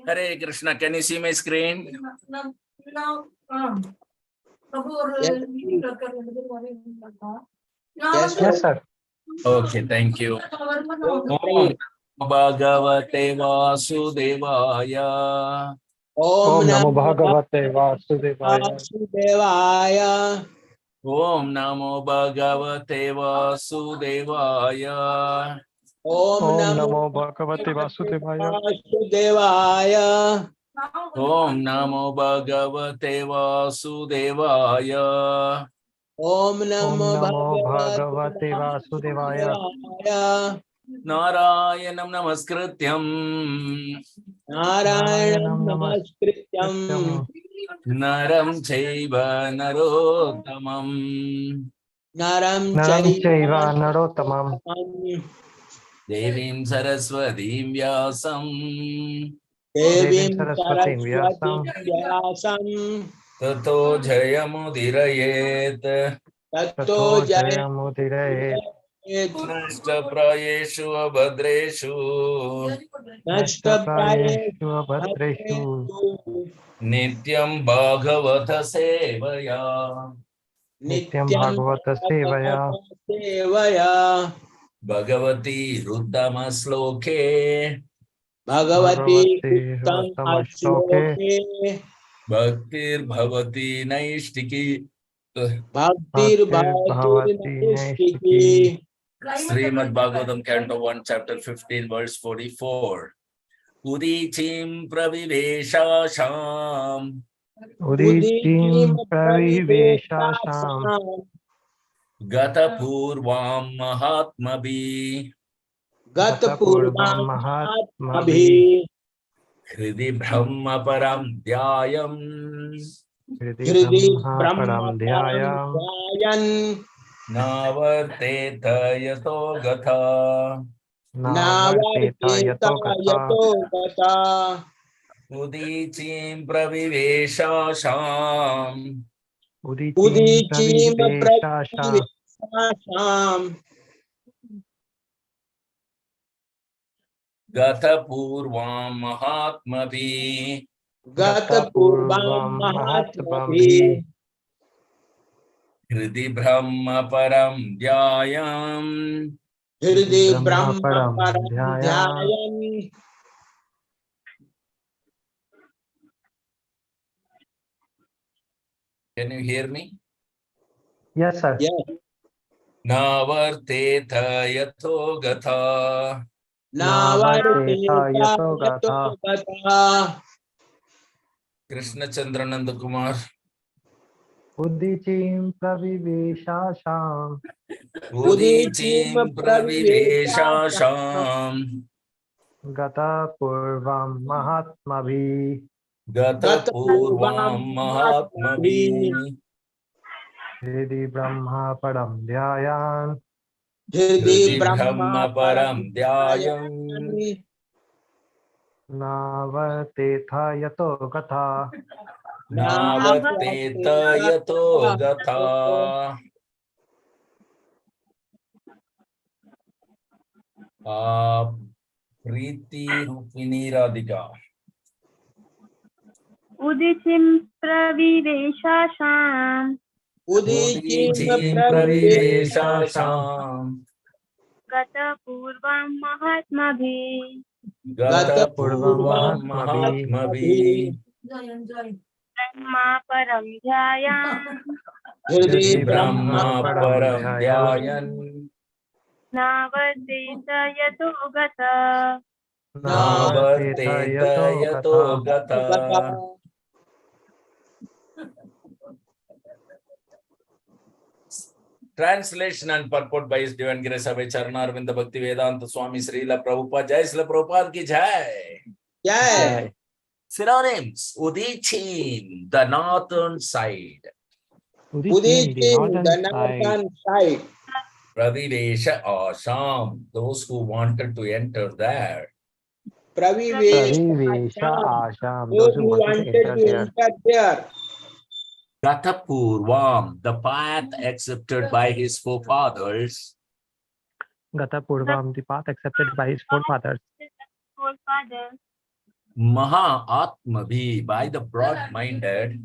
Hare Krishna. Can you see my screen? Yes, sir. Okay, thank you. Om Bhagavate Vasudevaya. Om Namo Bhagavate Vasudevaya. Om Namo Bhagavate Vasudevaya. Om Namo Bhagavate Vasudevaya. Om Namo Bhagavate Vasudevaya. Om Namo Bhagavate Vasudevaya. Narayanam Namaskrityam. Narayanam Namaskrityam. Naram Chaiva Narottamam. Naram Chaiva Narottamam. Devim Saraswatim Vyasam. Devim Saraswatim Vyasam. Tato Jayamudirayet. Tato Jayamudirayet. Nashtaprayeshu abhadreshu. Nashtaprayeshu abhadreshu. Nityam Bhagavata Sevaya. Nityam Bhagavata Sevaya. Bhagavati Ruddhama Sloke. Bhagavati Ruttama Shloke. Bhaktir Bhavati Naishtiki. Bhaktir Bhavati Naishtiki. Srimad Bhagavatam, Canto 1, Chapter 15, Verse 44. Udichim praviveshasham. Udichim praviveshasham. Gata purvam mahatmabhi. Gata purvam mahatmabhi. Hridi brahma param dhyayam. Hridi brahma param dhyayan. Navarteta yato gatha. Navarteta yato gatha. Udichim praviveshasham. Udichim praviveshasham. Gata purvam mahatmabhi. Gata purvam mahatmabhi. Hridi brahma param dhyayam. Hridi brahma param dhyayan. Can you hear me? Yes, sir. Yes. Navarteta yato gatha. Navarteta yato gatha. Krishna Chandra Nanda Kumar. Udichim praviveshasham. Udichim praviveshasham. Gata purvam mahatmabhi. Gata purvam mahatmabhi. Hridi brahma param dhyayan. Hridi brahma param dhyayam. Navateta yato gatha. Navateta yato gatha. Priti Rukmini Radhika. Udichim praviveshasham. Udichim praviveshasham. Gata purvam mahatmabhi. Gata purvam mahatmabhi. Brahma param dhyayan. Hridi brahma param dhyayan. Navarteta yato gatha. Navarteta yato gatha. Translation and purport by His Divine Grace of Charnarvinda Bhakti Vedanta Swami Srila Prabhupada. Jai Srila Prabhupada ki jai. Jai. Synonyms: Udichim, the northern side. Udichim, the northern side. Pravivesha Asham, those who wanted to enter there. Pravivesha Asham, those who wanted to enter there. Gata Purvam, the path accepted by his forefathers. Gata Purvam, the path accepted by his forefathers. Maha-atmabhi, by the broad-minded.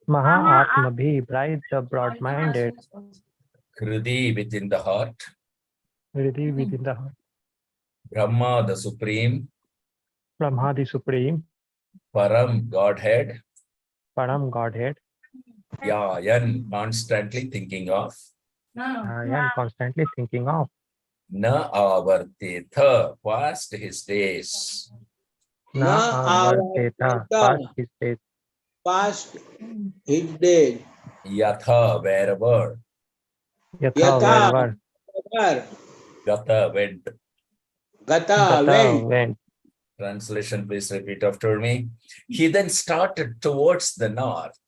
Maha-atmabhi, by the broad-minded. Hridi, within the heart. Hridi, within the heart. Brahma, the supreme. Brahma, the supreme. Param, Godhead. Param, Godhead. Yayan, constantly thinking of. I am constantly thinking of. Na avartitha, past his days. Na avarteta, past his days. Past his days. Yatha, wherever. Yatha, wherever. Gata, went. Gata, went. Translation, please repeat after me. He then started towards the north.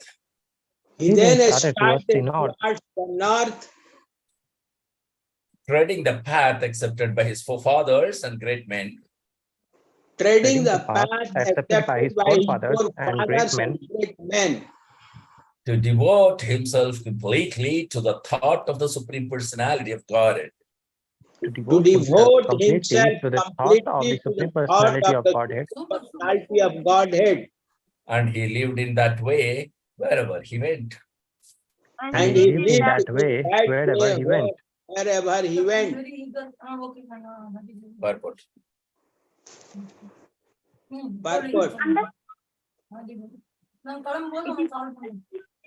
He then started towards the north. Treading the path accepted by his forefathers and great men. Treading the path accepted by his forefathers and great men. To devote himself completely to the thought of the Supreme Personality of Godhead. To devote himself completely to the thought of the Supreme Personality of Godhead. And he lived in that way wherever he went. And he lived in that way wherever he went. Purport. In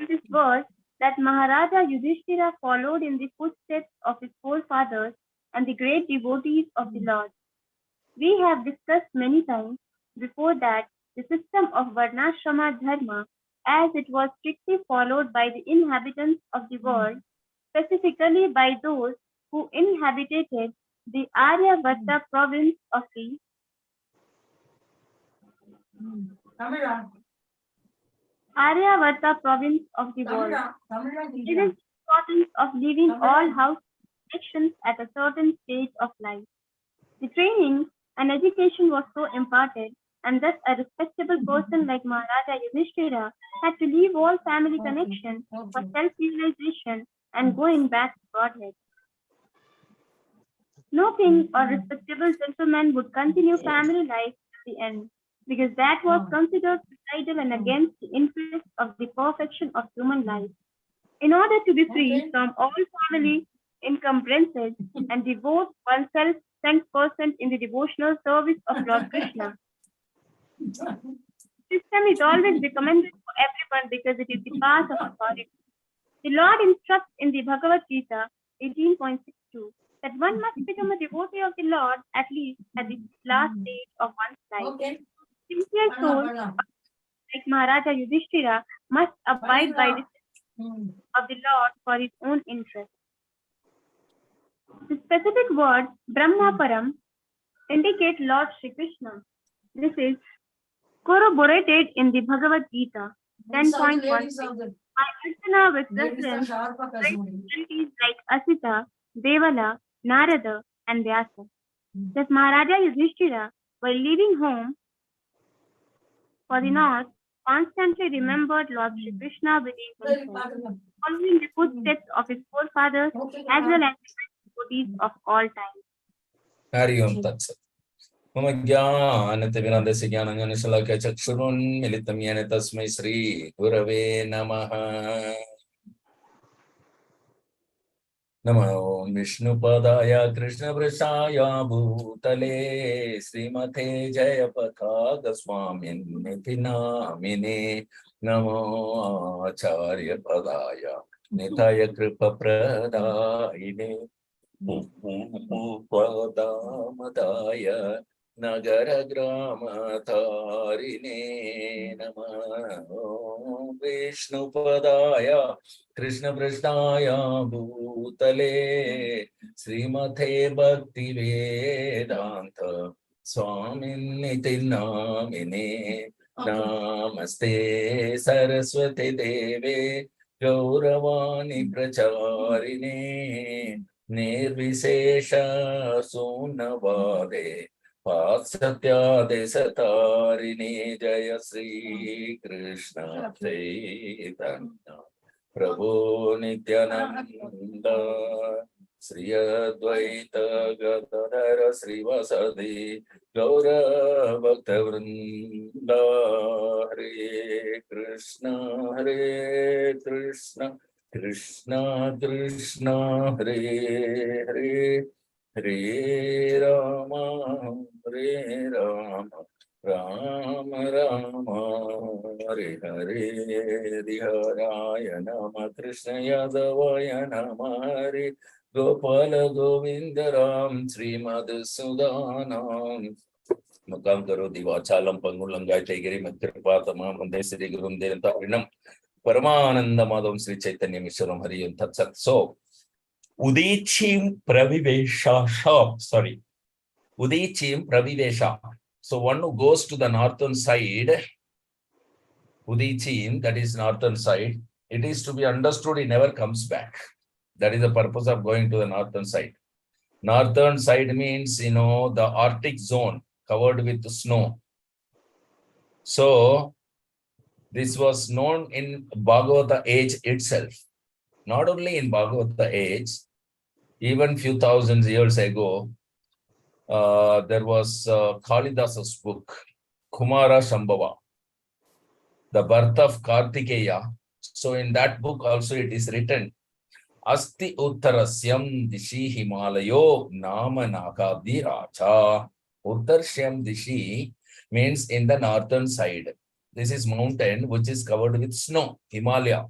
this verse, that Maharaja Yudhishthira followed in the footsteps of his forefathers and the great devotees of the Lord. We have discussed many times before that the system of Varnashrama Dharma, as it was strictly followed by the inhabitants of the world, specifically by those who inhabited the Aryavata province of the world. It is the importance of leaving all house connections at a certain stage of life. The training and education was so imparted, and thus a respectable person like Maharaja Yudhishthira had to leave all family connection for self-realization and going back to Godhead. No king or respectable gentleman would continue family life to the end, because that was considered suicidal and against the interests of the perfection of human life. In order to be free from all family encumbrances and devote oneself 100% in the devotional service of Lord Krishna. System is always recommended for everyone because it is the path of authority. The Lord instructs in the Bhagavad Gita 18.62 that one must become a devotee of the Lord at least at the last stage of one's life. Sincere souls like Maharaja Yudhishthira must abide by the system of the Lord for his own interest. The specific word Brahma Param indicates Lord Shri Krishna. This is corroborated in the Bhagavad Gita 10.1 by Arjuna with reference to like Asita, Devala, Narada, and Vyasa. Thus Maharaja Yudhishthira, while leaving home for the north, constantly remembered Lord Shri Krishna within himself, following the footsteps of his forefathers as well as the devotees of all time. Hari Om Tat Sat. मम ज्ञानतिमिरान्धस्य ज्ञानाञ्जनशलाकया चक्षुरुन्मिलितं येन तस्मै श्री गुरवे नमः. नमो विष्णुपदाय कृष्णवृषाय भूतले श्रीमते जयपताकस्वामिन्निति नामिने. नमो आचार्यपदाय निताय कृपप्रदायिने पदामदाय नगरग्रामतारिणे. नमो विष्णुपदाय कृष्णपृष्ठाय भूतले श्रीमते भक्तिवेदान्त स्वामिन्निति नामिने. नमस्ते सरस्वती देवे गौरवाणी प्रचारिणे निर्विशेष शून्यवादे पाश्चात्यादेशतारिणे. जय श्री कृष्ण चैतन्य प्रभु Nityanand Sri Advaita Gadadhara Srivasadi Gaura Bhakta Vrinda. Hare Krishna Krishna Krishna Hare Hare Hare Rama Rama Rama Hare Hare Hare Nama Krishna Yadavaya Nama Hare Gopala Govinda Ram Srimad Sudanam Mukam Karoti Vachalam Pangulam Gaitagiri Matripatama Mande Sri Gurum Devantarinam Paramananda Madham Sri Chaitanya Mishram Hariyam Tatsat. So Udichim Pravivesha, sorry, Udichim Pravivesha. So one who goes to the northern side, Udichim, that is northern side, it is to be understood he never comes back. That is the purpose of going to the northern side. Northern side means, the Arctic zone covered with snow. So this was known in Bhagavata age itself. Not only in Bhagavata age, even few thousand years ago, there was Kalidasa's book, Kumara Shambhava, the birth of Kartikeya. So in that book also it is written, Asti Uttarasyam Dishi Himalayo Nama Nakadiracha. Uttarasyam Dishi means in the northern side. This is mountain which is covered with snow, Himalaya.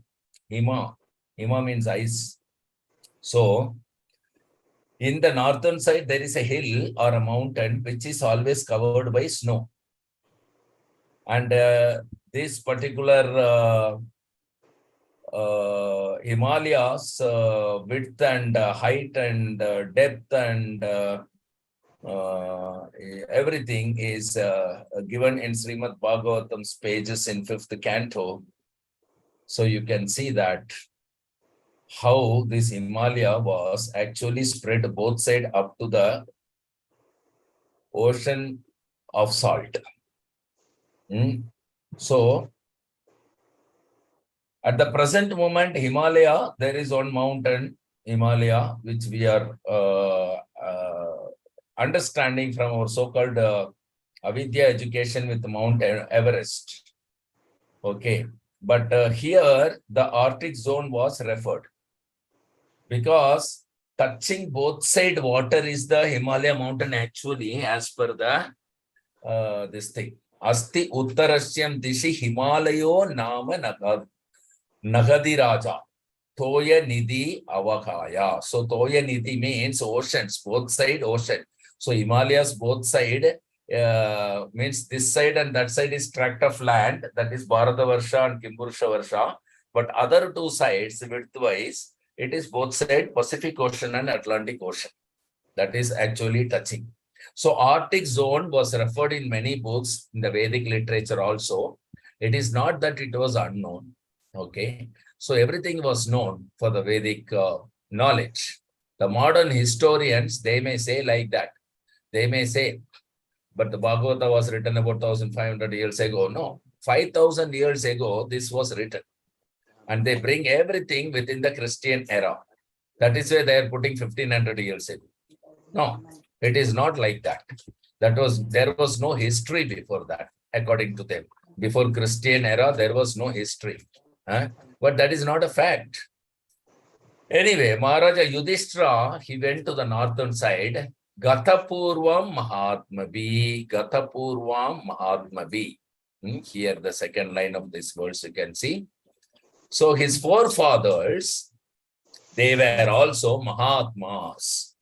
Hima means ice. So in the northern side, there is a hill or a mountain which is always covered by snow. And this particular Himalayas width and height and depth and everything is given in Srimad Bhagavatam's pages in 5th canto. So you can see that how this Himalaya was actually spread both sides up to the ocean of salt. So at the present moment, Himalaya, there is one mountain, Himalaya, which we are understanding from our so-called Avidya education with Mount Everest. Okay, but here the Arctic zone was referred because touching both side water is the Himalaya mountain actually, as per the this thing. Asti Uttarasyam Dishi Himalayo Nama Nagadi Raja Toya Nidhi Avakaya. So Toya Nidhi means oceans, both side ocean. So Himalayas both side means this side and that side is tract of land, that is Bharatavarsha and Kimpurusha Varsha. But other two sides, widthwise, it is both side Pacific Ocean and Atlantic Ocean. That is actually touching. So Arctic zone was referred in many books in the Vedic literature also. It is not that it was unknown. Okay. So everything was known for the Vedic knowledge. The modern historians, they may say like that. They may say, but the Bhagavata was written about 1500 years ago. No, 5000 years ago, this was written. And they bring everything within the Christian era. That is why they are putting 1500 years ago. No, it is not like that. There was no history before that, according to them. Before Christian era, there was no history. But that is not a fact. Anyway, Maharaja Yudhishthira, he went to the northern side. Gatapurvam Mahatmabi, Gatapurvam Mahatmabi. Here, the second line of this verse, you can see. So his forefathers, they were also Mahatmas.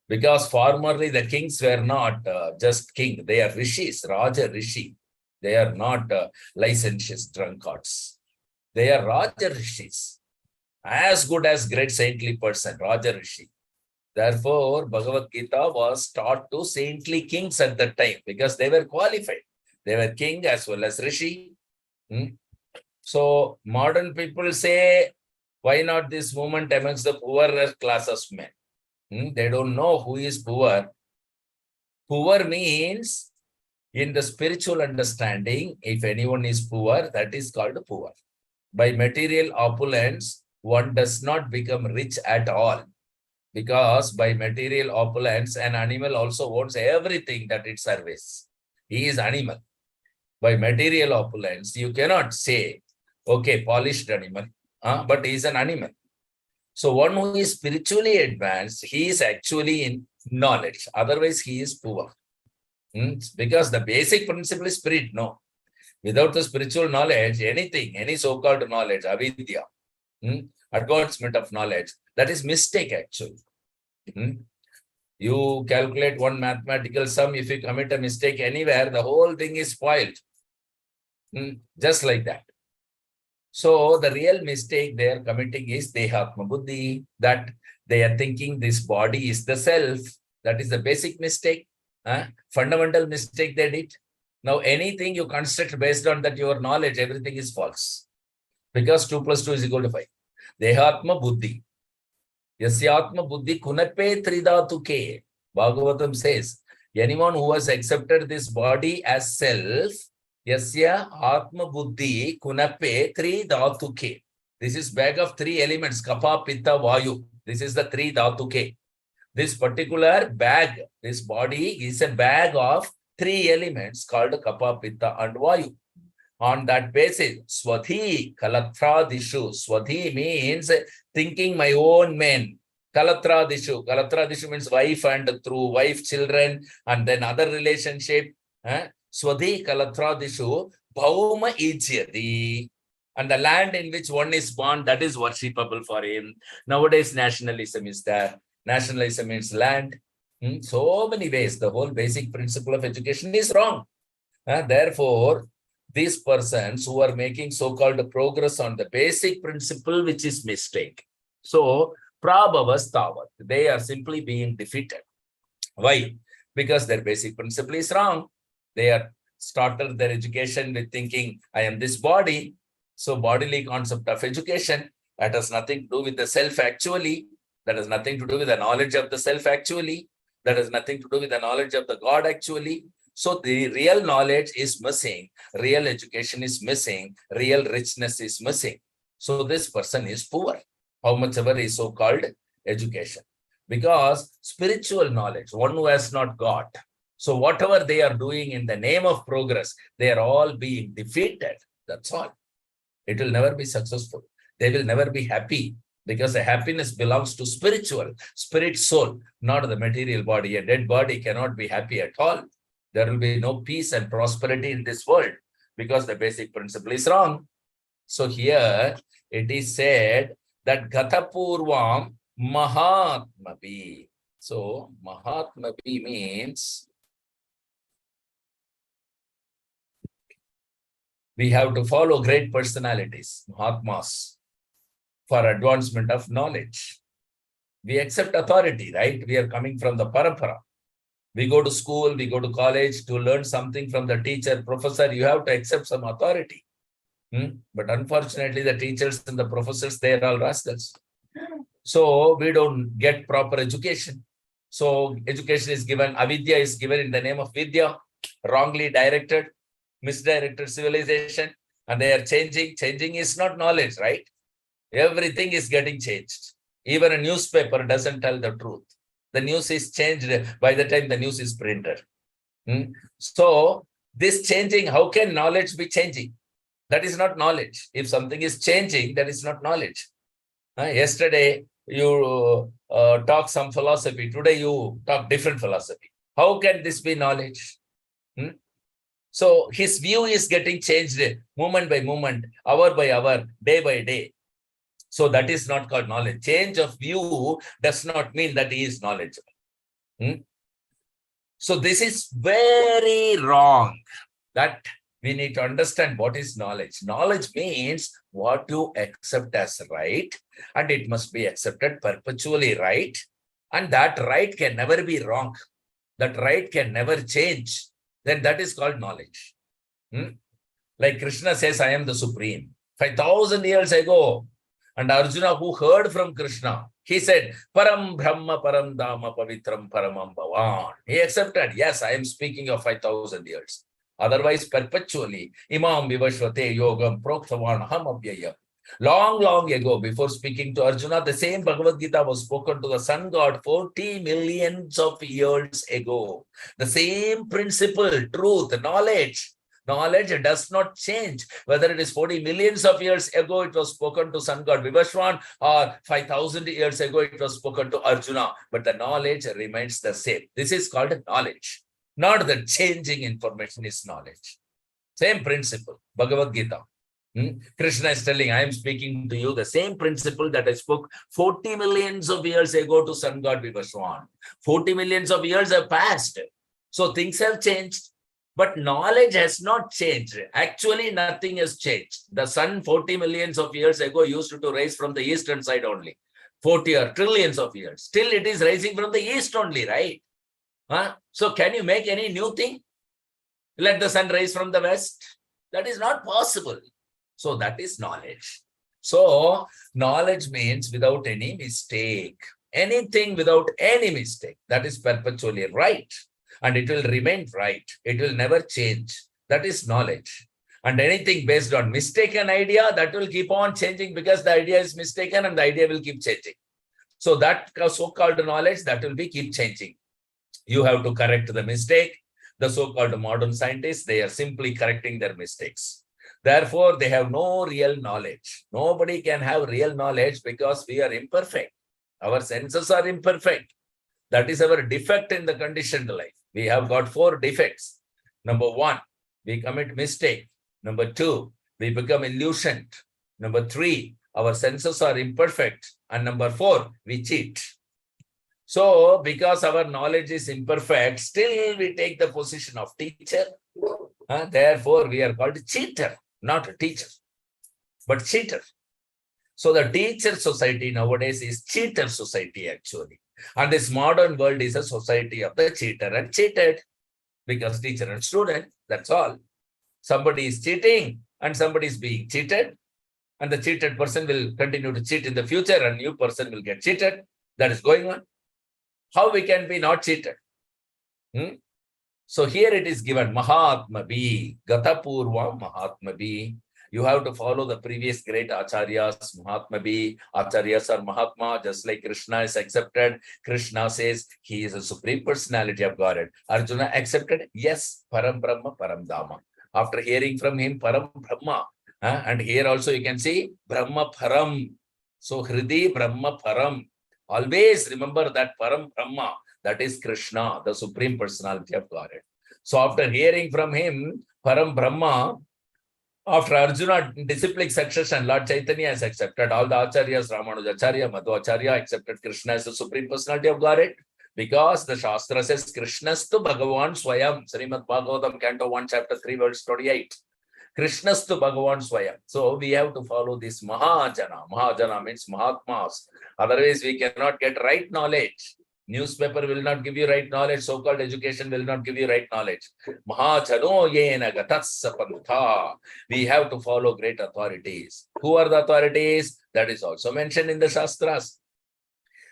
Because formerly the kings were not just king, they are rishis, Raja Rishi. They are not licentious drunkards. They are Raja Rishis. As good as great saintly person, Raja Rishi. Therefore, Bhagavad Gita was taught to saintly kings at that time because they were qualified. They were king as well as Rishi. So modern people say, why not this movement amongst the poorer class of men? They don't know who is poor. Poor means, in the spiritual understanding, if anyone is poor, that is called poor. By material opulence, one does not become rich at all. Because by material opulence, an animal also wants everything that it serves. He is animal. By material opulence, you cannot say, okay, polished animal, but he is an animal. So one who is spiritually advanced, he is actually in knowledge. Otherwise, he is poor. Because the basic principle is spirit, no. Without the spiritual knowledge, anything, any so-called knowledge, avidya, advancement of knowledge, that is mistake actually. You calculate one mathematical sum, if you commit a mistake anywhere, the whole thing is spoiled. Just like that. So the real mistake they are committing is Dehatma Buddhi, that they are thinking this body is the self. That is the basic mistake, fundamental mistake they did. Now anything you construct based on that your knowledge, everything is false. Because 2 plus 2 is equal to 5. Dehatma Buddhi. Yasyatma Buddhi Kunape Tridatuke. Bhagavatam says, anyone who has accepted this body as self, Yasya Atma Buddhi Kunape Tridatuke. This is bag of 3 elements, Kapha, Pitta, Vayu. This is the 3 Dhatuke. This particular bag, this body is a bag of 3 elements called Kapha, Pitta, and Vayu. On that basis, Swadhi Kalatradishu. Swadhi means thinking my own men. Kalatradishu. Kalatradishu means wife and through wife, children, and then other relationship. Swadhi Kalatradishu. Bhauma Ijyati. And the land in which one is born, that is worshipable for him. Nowadays, nationalism is there. Nationalism means land. So many ways. The whole basic principle of education is wrong. Therefore, these persons who are making so-called progress on the basic principle, which is mistake. So, prabhavastavat, they are simply being defeated. Why? Because their basic principle is wrong. They are started their education with thinking, I am this body. So, bodily concept of education, that has nothing to do with the self actually. That has nothing to do with the knowledge of the self actually. That has nothing to do with the knowledge of the God actually. So the real knowledge is missing, real education is missing, real richness is missing. So this person is poor, how much ever is so-called education. Because spiritual knowledge, one who has not got. So whatever they are doing in the name of progress, they are all being defeated. That's all. It will never be successful. They will never be happy. Because the happiness belongs to spiritual, spirit, soul, not the material body. A dead body cannot be happy at all. There will be no peace and prosperity in this world because the basic principle is wrong. So here it is said that Gatapurvam Mahatmapi. So Mahatmapi means we have to follow great personalities, Mahatmas, for advancement of knowledge. We accept authority, right? We are coming from the parampara. We go to school, we go to college to learn something from the teacher, professor, you have to accept some authority. But unfortunately, the teachers and the professors, they are all rascals. So we don't get proper education. So education is given, avidya is given in the name of vidya, wrongly directed, misdirected civilization, and they are changing. Changing is not knowledge, right? Everything is getting changed. Even a newspaper doesn't tell the truth. The news is changed by the time the news is printed. So this changing, how can knowledge be changing? That is not knowledge. If something is changing, that is not knowledge. Yesterday, you talk some philosophy. Today, you talk different philosophy. How can this be knowledge? So his view is getting changed moment by moment, hour by hour, day by day. So that is not called knowledge. Change of view does not mean that he is knowledgeable. So this is very wrong. That we need to understand what is knowledge. Knowledge means what you accept as right, and it must be accepted perpetually right. And that right can never be wrong. That right can never change. Then that is called knowledge. Like Krishna says, I am the supreme. 5,000 years ago, and Arjuna, who heard from Krishna, he said, Param Brahma Param Dhamma Pavitram Paramam Bhavan. He accepted, yes, I am speaking of 5,000 years. Otherwise, perpetually, Imam Vivashvate Yogam Proktavan Ham Abhyayam. Long ago, before speaking to Arjuna, the same Bhagavad Gita was spoken to the sun god 40 millions of years ago. The same principle, truth, knowledge. Knowledge does not change. Whether it is 40 millions of years ago, it was spoken to sun god Vivaswan, or 5,000 years ago, it was spoken to Arjuna. But the knowledge remains the same. This is called knowledge. Not the changing information is knowledge. Same principle, Bhagavad Gita. Krishna is telling, I am speaking to you the same principle that I spoke 40 millions of years ago to sun god Vivaswan. 40 millions of years have passed. So things have changed. But knowledge has not changed. Actually, nothing has changed. The sun 40 millions of years ago used to rise from the eastern side only. 40 or trillions of years. Still, it is rising from the east only, right? So can you make any new thing? Let the sun rise from the west? That is not possible. So that is knowledge. So knowledge means without any mistake. Anything without any mistake. That is perpetually right. And it will remain right. It will never change. That is knowledge. And anything based on mistaken idea, that will keep on changing because the idea is mistaken and the idea will keep changing. So that so-called knowledge, that will be keep changing. You have to correct the mistake. The so-called modern scientists, they are simply correcting their mistakes. Therefore, they have no real knowledge. Nobody can have real knowledge because we are imperfect. Our senses are imperfect. That is our defect in the conditioned life. We have got 4 defects. Number 1, we commit mistake. Number 2, we become illusioned. Number 3, our senses are imperfect. And number 4, we cheat. So, because our knowledge is imperfect, still we take the position of teacher. Therefore, we are called cheater, not a teacher, but cheater. So, the teacher society nowadays is cheater society actually. And this modern world is a society of the cheater and cheated, because teacher and student, that's all. Somebody is cheating and somebody is being cheated, and the cheated person will continue to cheat in the future and new person will get cheated. That is going on. How we can be not cheated? So here it is given, Mahatma Bhi, Gata Purva Mahatma Bhi. You have to follow the previous great Acharyas, Mahatma Bhi. Acharyas are Mahatma, just like Krishna is accepted. Krishna says he is a supreme personality of Godhead. Arjuna accepted, yes, Param Brahma, Param Dhamma. After hearing from him, Param Brahma. And here also you can see Brahma Param. So Hridi Brahma Param. Always remember that Param Brahma, that is Krishna, the supreme personality of Godhead. So after hearing from him, Param Brahma, after Arjuna disciplic succession, Lord Chaitanya has accepted all the Acharyas, Ramanujacharya, Madhvacharya accepted Krishna as the supreme personality of Godhead, because the Shastra says Krishnastu Bhagavan Swayam, Srimad Bhagavatam, Canto 1, Chapter 3, verse 28. Krishnastu Bhagavan Swayam. So we have to follow this Mahajana. Mahajana means Mahatmas. Otherwise, we cannot get right knowledge. Newspaper will not give you right knowledge. So-called education will not give you right knowledge. Mahajano yena gatatsa pantha. We have to follow great authorities. Who are the authorities? That is also mentioned in the Shastras.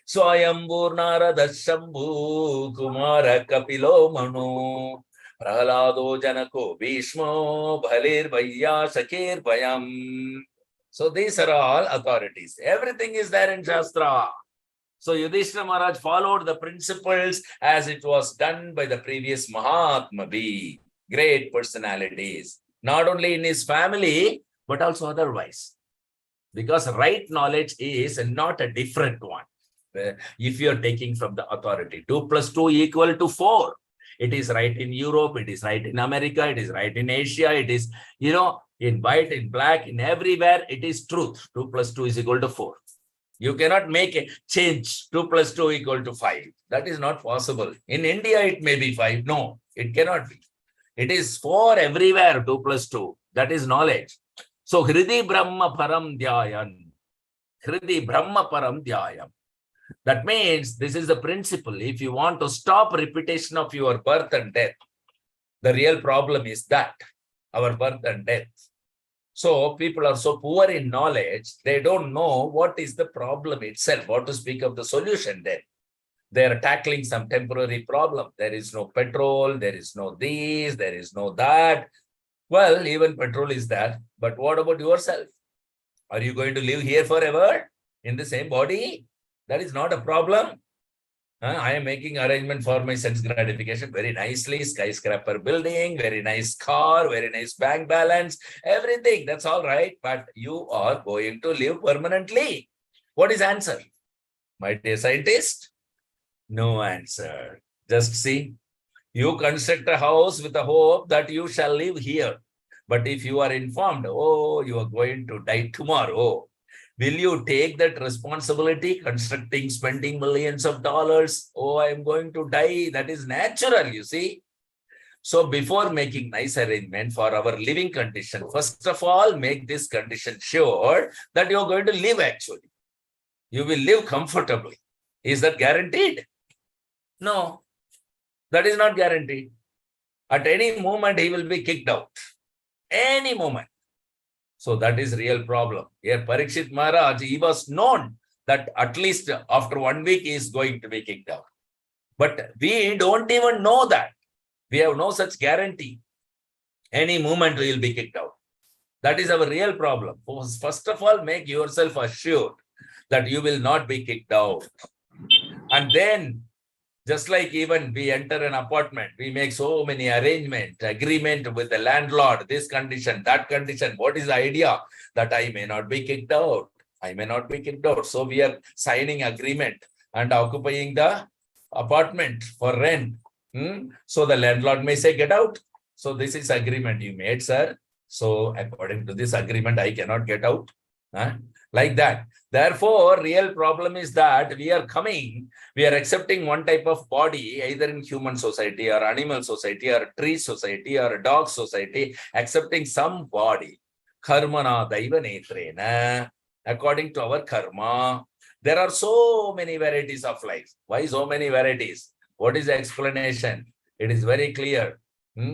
Swayambur Narada Shambhu Kumara Kapilo Manu Prahalado Janako Bhishmo Bhalir Vaya Sakir Vayam. So these are all authorities. Everything is there in Shastra. So Yudhishthira Maharaj followed the principles as it was done by the previous Mahatma Bhi, great personalities, not only in his family, but also otherwise. Because right knowledge is not a different one. If you are taking from the authority, 2 plus 2 equal to 4. It is right in Europe, it is right in America, it is right in Asia, it is, in white, in black, in everywhere, it is truth. 2 plus 2 is equal to 4. You cannot make a change 2 plus 2 equal to 5. That is not possible. In India, it may be 5. No, it cannot be. It is 4 everywhere, 2 plus 2. That is knowledge. So, Hridi Brahma Param Dhyayan. Hridi Brahma Param Dhyayan. That means this is the principle. If you want to stop repetition of your birth and death, the real problem is that, our birth and death. So people are so poor in knowledge, they don't know what is the problem itself, what to speak of the solution then. They are tackling some temporary problem. There is no petrol, there is no this, there is no that. Well, even petrol is there, but what about yourself? Are you going to live here forever in the same body? That is not a problem. I am making arrangement for my sense gratification very nicely. Skyscraper building, very nice car, very nice bank balance, everything. That's all right. But you are going to live permanently. What is answer? My dear scientist? No answer. Just see. You construct a house with the hope that you shall live here. But if you are informed, oh, you are going to die tomorrow, will you take that responsibility, constructing, spending millions of dollars? Oh, I am going to die. That is natural, you see. So before making nice arrangement for our living condition, first of all, make this condition sure that you are going to live actually. You will live comfortably. Is that guaranteed? No, that is not guaranteed. At any moment, he will be kicked out. Any moment. So that is real problem. Here, Parikshit Maharaj, he was known that at least after 1 week he is going to be kicked out. But we don't even know that. We have no such guarantee. Any moment we will be kicked out. That is our real problem. First of all, make yourself assured that you will not be kicked out. And then, just like even we enter an apartment, we make so many arrangements, agreement with the landlord, this condition, that condition. What is the idea? That I may not be kicked out. I may not be kicked out. So we are signing agreement and occupying the apartment for rent. So the landlord may say, get out. So this is agreement you made, sir. So according to this agreement, I cannot get out. Like that. Therefore, real problem is that we are accepting one type of body, either in human society or animal society or tree society or dog society, accepting some body. Karmana daiva netrena. According to our karma, there are so many varieties of life. Why so many varieties? What is the explanation? It is very clear.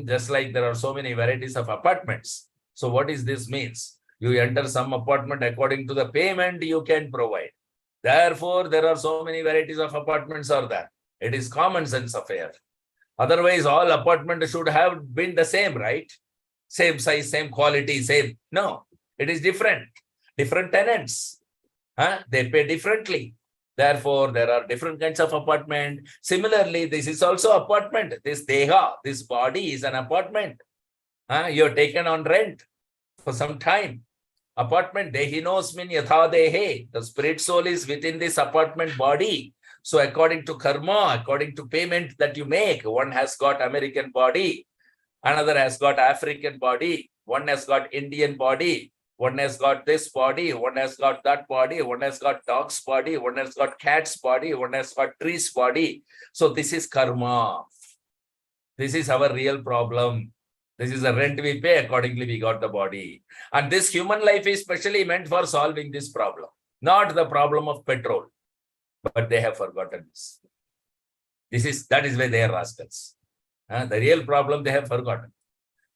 Just like there are so many varieties of apartments. So what is this means? You enter some apartment according to the payment you can provide. Therefore, there are so many varieties of apartments are there. It is common sense affair. Otherwise, all apartments should have been the same, right? Same size, same quality, same. No, it is different. Different tenants. They pay differently. Therefore, there are different kinds of apartment. Similarly, this is also apartment. This deha, this body is an apartment. You're taken on rent for some time. Apartment, dehinosmin yatha dehe. The spirit soul is within this apartment body. So according to karma, according to payment that you make, one has got American body, another has got African body, one has got Indian body, one has got this body, one has got that body, one has got dog's body, one has got cat's body, one has got tree's body. So this is karma. This is our real problem. This is the rent we pay, accordingly we got the body. And this human life is specially meant for solving this problem, not the problem of petrol. But they have forgotten this. That is why they are rascals. The real problem they have forgotten.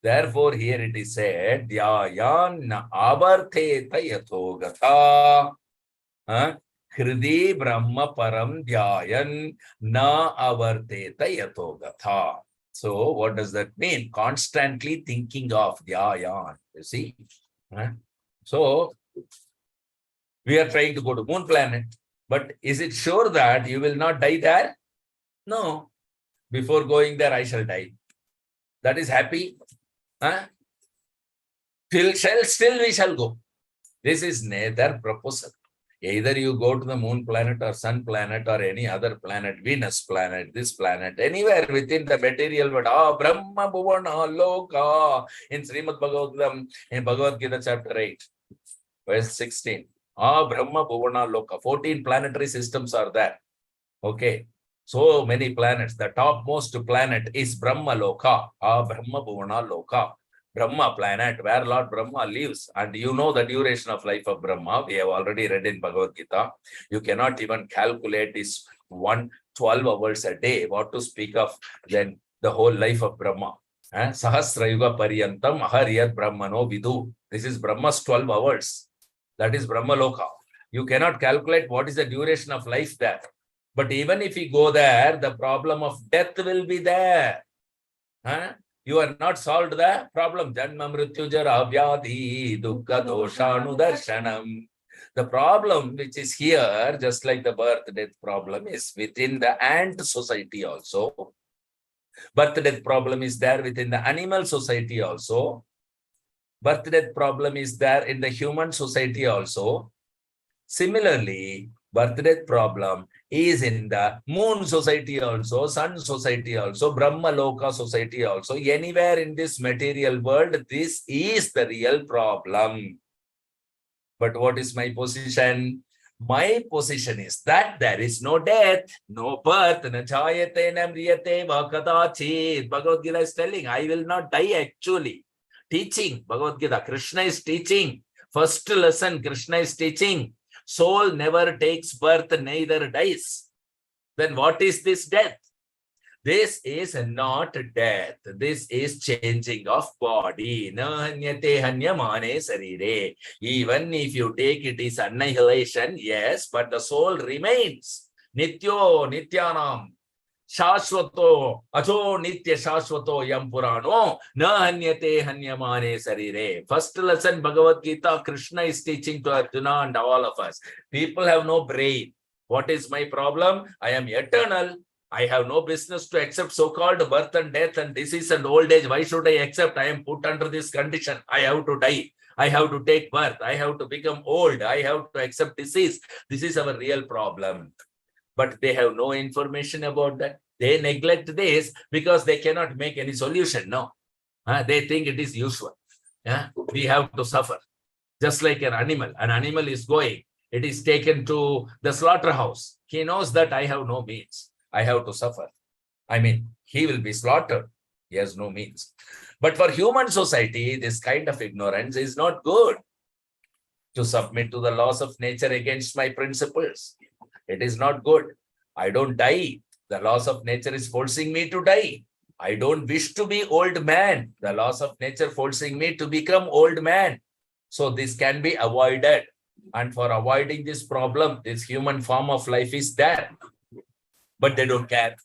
Therefore, here it is said, Dhyayan na avartheta yatho gatha. Hridi brahma param dhyayan na avartheta yatho gatha. So what does that mean? Constantly thinking of dhyayan. You see? So we are trying to go to moon planet. But is it sure that you will not die there? No. Before going there, I shall die. That is happy. Still we shall go. This is their proposal. Either you go to the moon planet or sun planet or any other planet, Venus planet, this planet, anywhere within the material world. Brahma Bhuvana Loka. In Srimad Bhagavatam, in Bhagavad Gita chapter 8, verse 16. Brahma Bhuvana Loka. 14 planetary systems are there. Okay. So many planets. The topmost planet is Brahma Loka. Brahma Bhuvana Loka. Brahma planet, where Lord Brahma lives. And you know the duration of life of Brahma. We have already read in Bhagavad Gita. You cannot even calculate this 12 hours a day. What to speak of then the whole life of Brahma. Sahasra Yuga Pariyantam Aharyat Brahmano Vidu. This is Brahma's 12 hours. That is Brahma Loka. You cannot calculate what is the duration of life there. But even if you go there, the problem of death will be there. You are not solved the problem. Janma mrityu jara vyadhi dukkha doshanu darshanam. The problem which is here, just like the birth-death problem, is within the ant society also. Birth-death problem is there within the animal society also. Birth-death problem is there in the human society also. Similarly, birth-death problem is in the moon society also, sun society also, Brahma Loka society also. Anywhere in this material world, this is the real problem. But what is my position? My position is that there is no death, no birth, na chayate, na mriyate, va kadachit. Bhagavad Gita is telling, I will not die actually. Teaching, Bhagavad Gita, Krishna is teaching. First lesson, Krishna is teaching. Soul never takes birth, neither dies. Then what is this death? This is not death. This is changing of body. Na hanyate hanyamane sarire. Even if you take it is annihilation, yes, but the soul remains. Nityo nityanam. Shashvato, ajo nitya shashvato yam purano, na hanyate hanyamane sarire. First lesson, Bhagavad Gita, Krishna is teaching to Arjuna and all of us. People have no brain. What is my problem? I am eternal. I have no business to accept so-called birth and death and disease and old age. Why should I accept? I am put under this condition. I have to die. I have to take birth. I have to become old. I have to accept disease. This is our real problem. But they have no information about that. They neglect this because they cannot make any solution. No, they think it is usual. We have to suffer. Just like an animal is going. It is taken to the slaughterhouse. He knows that I have no means. I have to suffer. I mean, he will be slaughtered. He has no means. But for human society, this kind of ignorance is not good. To submit to the laws of nature against my principles. It is not good. I don't die. The laws of nature is forcing me to die. I don't wish to be old man. The laws of nature forcing me to become old man. So this can be avoided. And for avoiding this problem, this human form of life is there. But they don't care.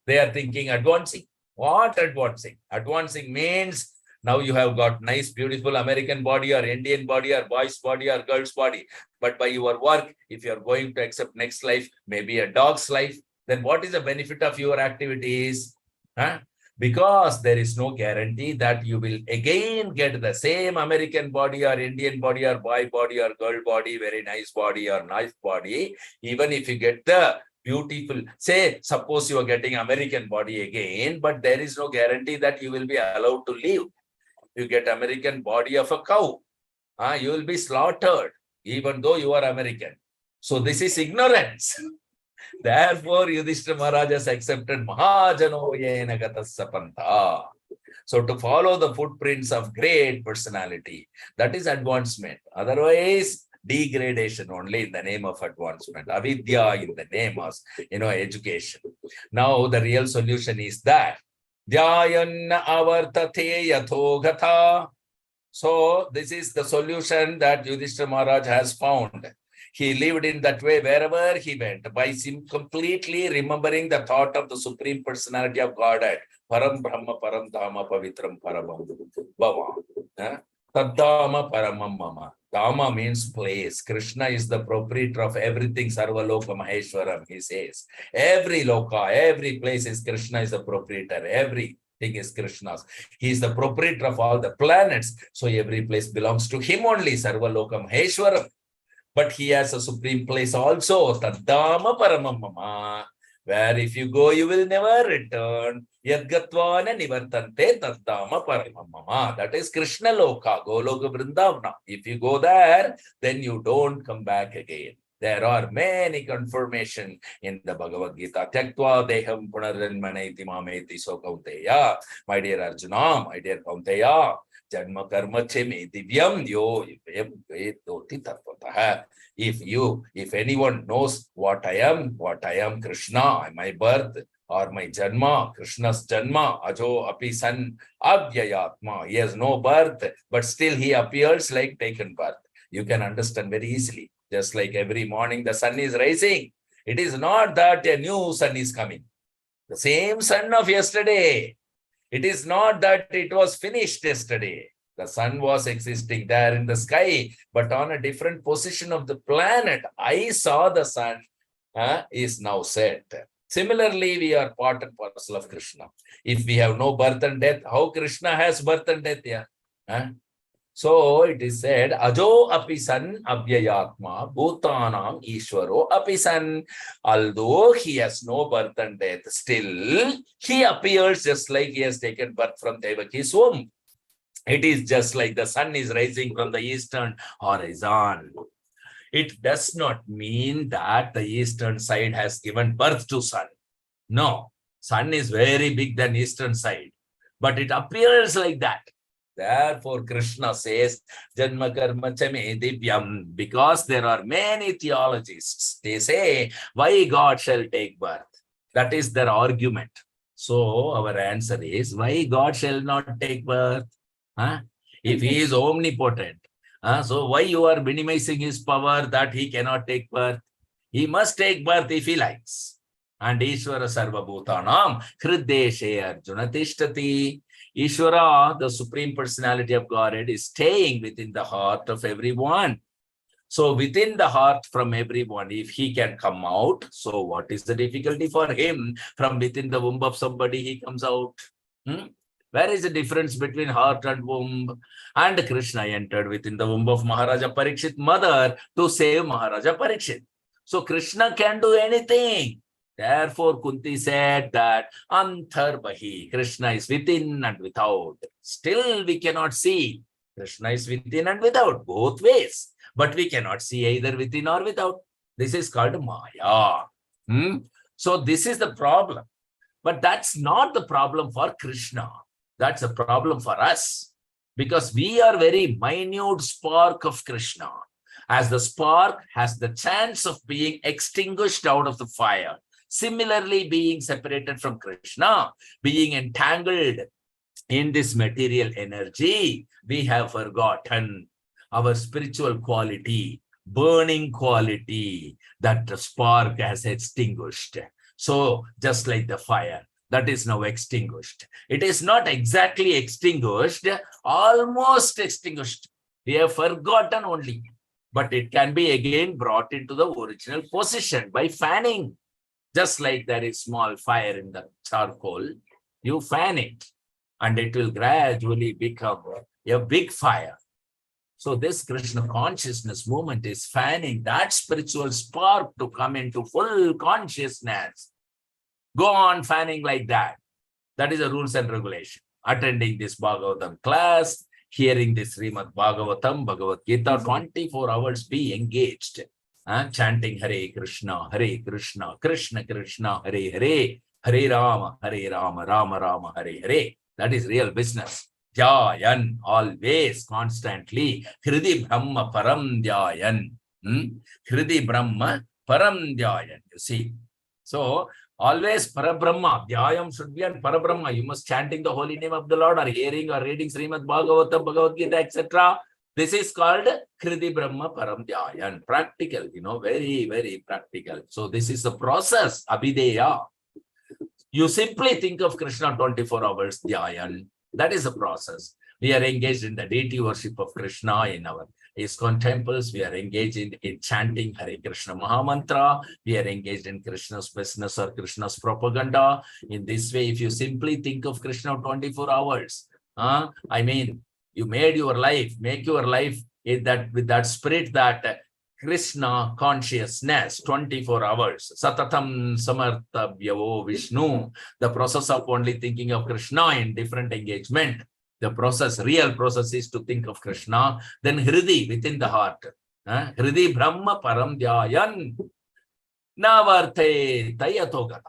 They are thinking advancing. What advancing? Advancing means now you have got nice, beautiful American body or Indian body or boy's body or girl's body. But by your work, if you are going to accept next life, maybe a dog's life, then what is the benefit of your activities? Because there is no guarantee that you will again get the same American body or Indian body or boy body or girl body, very nice body or nice body. Even if you get the beautiful, say, suppose you are getting American body again, but there is no guarantee that you will be allowed to live. You get American body of a cow, you will be slaughtered, even though you are American. So this is ignorance. Therefore, Yudhishthira Maharaj has accepted Mahajano Yena Gatasya Pantha. So to follow the footprints of great personality, that is advancement. Otherwise, degradation only in the name of advancement. Avidya in the name of, education. Now, the real solution is that Dhyayanna avartate yathogatha. So this is the solution that Yudhishthira Maharaj has found. He lived in that way wherever he went, by completely remembering the thought of the Supreme Personality of Godhead. Param Brahma Param Dhamma Pavitram Paramam Bhava. Taddhama Paramam Mama. Dhamma means place. Krishna is the proprietor of everything, Sarvaloka Maheshwaram, he says. Every loka, every place is Krishna is the proprietor. Everything is Krishna's. He is the proprietor of all the planets. So every place belongs to him only, Sarvaloka Maheshwaram. But he has a supreme place also, Taddhama Paramam Mama, where if you go, you will never return. Yadgatvana nivartante taddhama paramam mama. That is Krishna Loka, Goloka Vrindavana. If you go there, then you don't come back again. There are many confirmation in the Bhagavad Gita. Tyaktva deham punarjanmaneti mameti so kaunteya. My dear Arjuna, my dear Kaunteya, Janma karma cheme divyam yo vedoti tatvatah. If anyone knows what I am Krishna, my birth or my Janma, Krishna's Janma, Ajo api san avyayatma. He has no birth, but still he appears like taken birth. You can understand very easily. Just like every morning the sun is rising. It is not that a new sun is coming. The same sun of yesterday. It is not that it was finished yesterday. The sun was existing there in the sky, but on a different position of the planet. I saw the sun is now set. Similarly, we are part and parcel of Krishna. If we have no birth and death, how Krishna has birth and death here? So it is said, Ajo apisan abhyayatma bhutanam ishwaro apisan. Although he has no birth and death, still he appears just like he has taken birth from Devaki's womb. It is just like the sun is rising from the eastern horizon. It does not mean that the eastern side has given birth to sun. No, sun is very big than eastern side, but it appears like that. Therefore, Krishna says, Janma karma chame divyam, because there are many theologists. They say, why God shall take birth? That is their argument. So our answer is, why God shall not take birth? If he is omnipotent, so why you are minimizing his power that he cannot take birth? He must take birth if he likes. And Ishvara Sarva Bhutanam Hriddeshe Arjuna Tishtati. Ishvara, the Supreme Personality of Godhead, is staying within the heart of everyone. So within the heart from everyone, if he can come out, so what is the difficulty for him? From within the womb of somebody, he comes out. Where is the difference between heart and womb? And Krishna entered within the womb of Maharaja Parikshit mother to save Maharaja Parikshit. So Krishna can do anything. Therefore, Kunti said that Antarbahi, Krishna is within and without. Still, we cannot see. Krishna is within and without, both ways. But we cannot see either within or without. This is called Maya. So this is the problem. But that's not the problem for Krishna. That's a problem for us. Because we are very minute spark of Krishna. As the spark has the chance of being extinguished out of the fire. Similarly, being separated from Krishna, being entangled in this material energy, we have forgotten our spiritual quality, burning quality that the spark has extinguished. So just like the fire, that is now extinguished. It is not exactly extinguished, almost extinguished. We have forgotten only. But it can be again brought into the original position by fanning. Just like there is small fire in the charcoal, you fan it and it will gradually become a big fire. So this Krishna consciousness movement is fanning that spiritual spark to come into full consciousness. Go on fanning like that. That is the rules and regulation. Attending this Bhagavatam class, hearing this Srimad Bhagavatam, Bhagavad Gita, 24 hours be engaged. Chanting Hare Krishna, Krishna Krishna, Hare Hare, Hare Rama, Rama Rama, Hare Hare. That is real business. Dhyayan, always, constantly. Hridi Brahma Param Dhyayan. Hridi Brahma Param Dhyayan. You see. So, always Parabrahma. Dhyayam should be on Parabrahma. You must chanting the holy name of the Lord or hearing or reading Srimad Bhagavatam, Bhagavad Gita, etc. This is called Kriti Brahma Param Dhyayan. Practical, very, very practical. So this is the process, Abhideya. You simply think of Krishna 24 hours Dhyayan. That is the process. We are engaged in the deity worship of Krishna in our ISKCON temples. We are engaged in chanting Hare Krishna Mahamantra. We are engaged in Krishna's business or Krishna's propaganda. In this way, if you simply think of Krishna 24 hours, you make your life with that spirit, that Krishna consciousness, 24 hours. Satatam samartabhyavo Vishnu. The process of only thinking of Krishna in different engagement. The real process is to think of Krishna. Then Hridi, within the heart. Hridi Brahma Param Dhyayan. Navarte Tayatogata.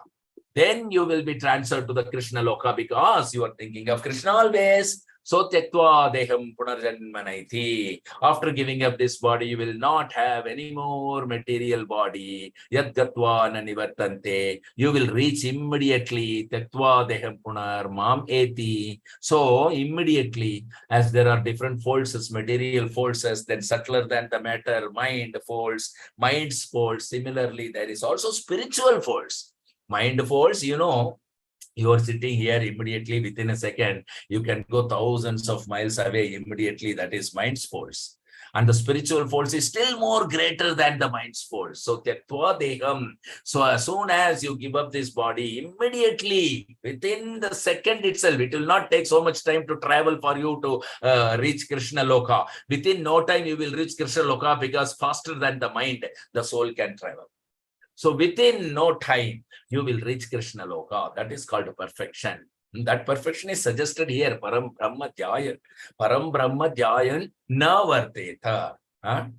Then you will be transferred to the Krishna Loka because you are thinking of Krishna always. So Tyaktva Deham Punarjanmanaiti. After giving up this body, you will not have any more material body. Yad Gatva Nanivartante. You will reach immediately Tyaktva Deham Punar Mam Eti. So immediately, as there are different forces, material forces, then subtler than the matter, mind force, mind's force. Similarly, there is also spiritual force. Mind force, You are sitting here immediately within a second. You can go thousands of miles away immediately. That is mind's force. And the spiritual force is still more greater than the mind's force. So, tyaktva deham. So as soon as you give up this body, immediately, within the second itself, it will not take so much time to travel for you to reach Krishna Loka. Within no time, you will reach Krishna Loka, because faster than the mind, the soul can travel. So within no time, you will reach Krishna Loka. That is called perfection. That perfection is suggested here. Param Brahma Dhyayan. Param Brahma Dhyayan na varteta.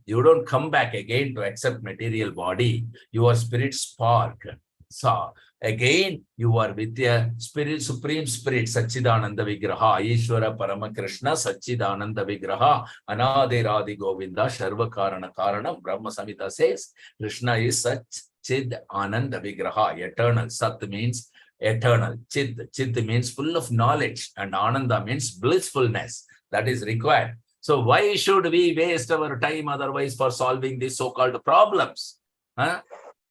You don't come back again to accept material body. Your spirit spark. So again, you are with the spirit, supreme spirit, Satchidananda Vigraha, Ishvara Parama Krishna, Satchidananda Vigraha, Anade Radhi Govinda, Sharva Karana Karana. Brahma Samhita says Krishna is such Chid Ananda Vigraha, eternal. Sat means eternal. Chid means full of knowledge, and Ananda means blissfulness. That is required. So why should we waste our time otherwise for solving these so-called problems?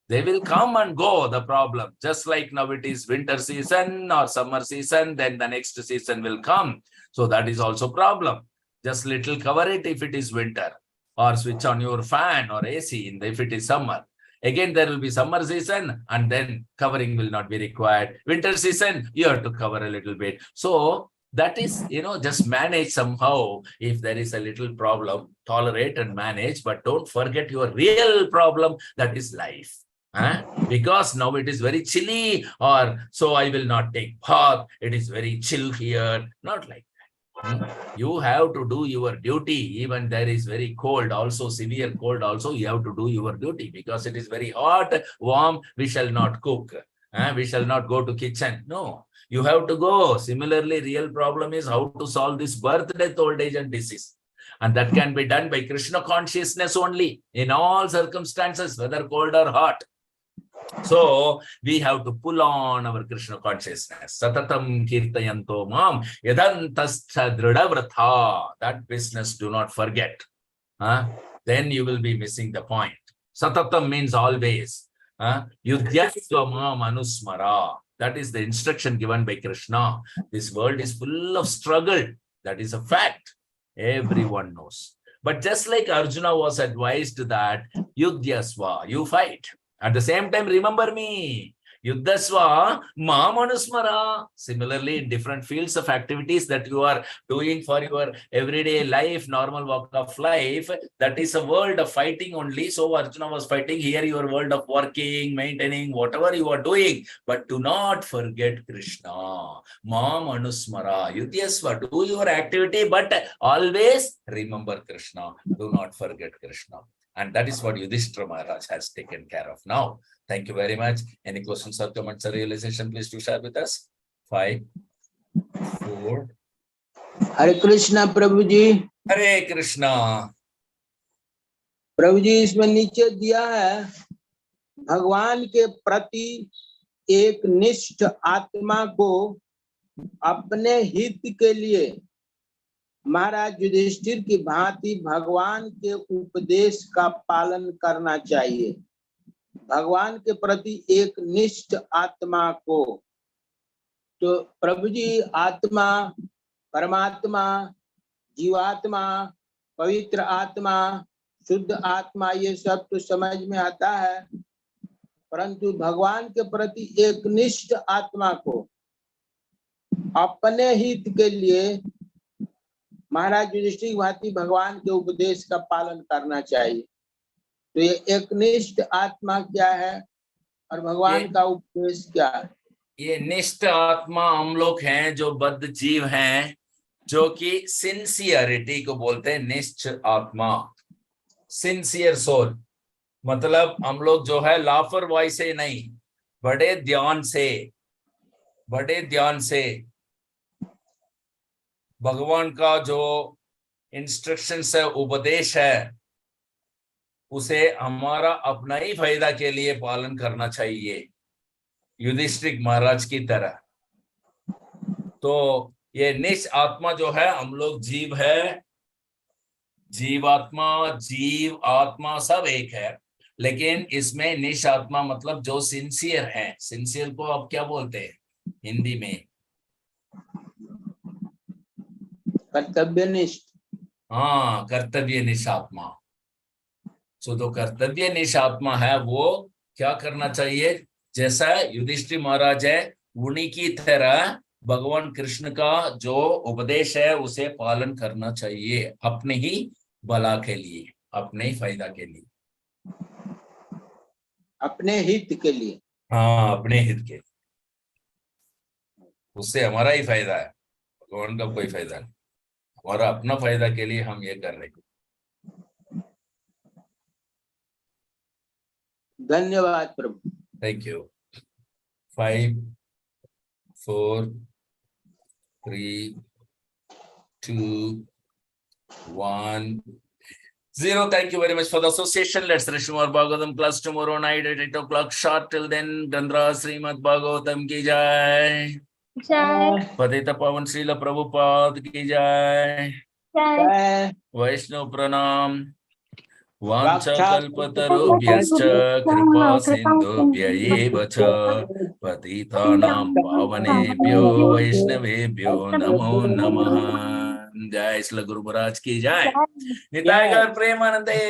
They will come and go, the problem. Just like now it is winter season or summer season, then the next season will come. So that is also problem. Just little cover it if it is winter, or switch on your fan or AC if it is summer. Again, there will be summer season, and then covering will not be required. Winter season, you have to cover a little bit. So that is, just manage somehow. If there is a little problem, tolerate and manage, but don't forget your real problem, that is life. Because now it is very chilly, or so I will not take bath. It is very chill here. Not like that. You have to do your duty. Even there is very cold, also severe cold, also you have to do your duty, because it is very hot, warm. We shall not cook. We shall not go to kitchen. No, you have to go. Similarly, real problem is how to solve this birth, death, old age, and disease. And that can be done by Krishna consciousness only, in all circumstances, whether cold or hot. So we have to pull on our Krishna consciousness. Satatam kirtayanto mam yadantascha dridavratha. That business do not forget. Then you will be missing the point. Satatam means always. Yudhyasva mam anusmara. That is the instruction given by Krishna. This world is full of struggle. That is a fact. Everyone knows. But just like Arjuna was advised that Yudhyasva, you fight. At the same time, remember me. Yuddhasva Mamanusmara. Similarly, in different fields of activities that you are doing for your everyday life, normal walk of life, that is a world of fighting only. So Arjuna was fighting. Here your world of working, maintaining, whatever you are doing. But do not forget Krishna. Mamanusmara. Yuddhasva, do your activity, but always remember Krishna. Do not forget Krishna. And that is what Yudhishthira Maharaj has taken care of now. Thank you very much. Any questions or comments or realization, please do share with us. 5, 4. Hare Krishna, Prabhuji. Hare Krishna. प्रभुजी इसमें नीचे दिया है, भगवान के प्रति एक निष्ठ आत्मा को अपने हित के लिए महाराज युधिष्ठिर की भांति भगवान के उपदेश का पालन करना चाहिए। भगवान के प्रति एक निष्ठ आत्मा को, तो प्रभु जी आत्मा, परमात्मा, जीवात्मा, पवित्र आत्मा, शुद्ध आत्मा, ये सब तो समझ में आता है, परंतु भगवान के प्रति एक निष्ठ आत्मा को अपने हित के लिए महाराज युधिष्ठिर की भांति भगवान के उपदेश का पालन करना चाहिए। तो ये एक निष्ठ आत्मा क्या है और भगवान का उपदेश क्या है? ये निष्ठ आत्मा हम लोग हैं जो बद्ध जीव हैं, जो कि सिंसियरिटी को बोलते हैं निष्ठ आत्मा। सिंसियर सोल मतलब हम लोग जो है लापरवाही से नहीं, बड़े ध्यान से भगवान का जो इंस्ट्रक्शंस है, उपदेश है, उसे हमारा अपना ही फायदा के लिए पालन करना चाहिए, युधिष्ठिर महाराज की तरह। तो ये निष्ठ आत्मा जो है, हम लोग जीव है, जीवात्मा, जीव आत्मा सब एक है, लेकिन इसमें निष्ठ आत्मा मतलब जो सिंसियर है। सिंसियर को आप क्या बोलते हैं? हिंदी में? कर्तव्यनिष्ठ। हाँ, कर्तव्यनिष्ठ आत्मा। सो जो कर्तव्यनिष्ठ आत्मा है वो क्या करना चाहिए? जैसा युधिष्ठिर महाराज है उन्हीं की तरह भगवान कृष्ण का जो उपदेश है उसे पालन करना चाहिए, अपने ही भला के लिए, अपने ही फायदा के लिए। अपने हित के लिए। हाँ, अपने हित के, उससे हमारा ही फायदा है, भगवान का कोई फायदा नहीं, हमारा अपना फायदा के लिए हम ये कर रहे हैं। धन्यवाद प्रभु। Thank you. 5 4 3 2 1 0. Thank you very much for the association. Let's resume our Bhagavatam class tomorrow night at 8 o'clock sharp. Till then, Gandhra Srimad Bhagavatam ki jai. जय पतित पावन श्रील प्रभुपाद की जय। जय। वैष्णव प्रणाम। वाञ्छाकल्पतरुभ्यश्च वाञ्छाकल्पतरुभ्यश्च कृपा सिन्धुभ्य एव च पतितानां पावनेभ्यो वैष्णवेभ्यो नमो नमः। जय श्री गुरु महाराज की जय। निताय गौर प्रेमानंदे।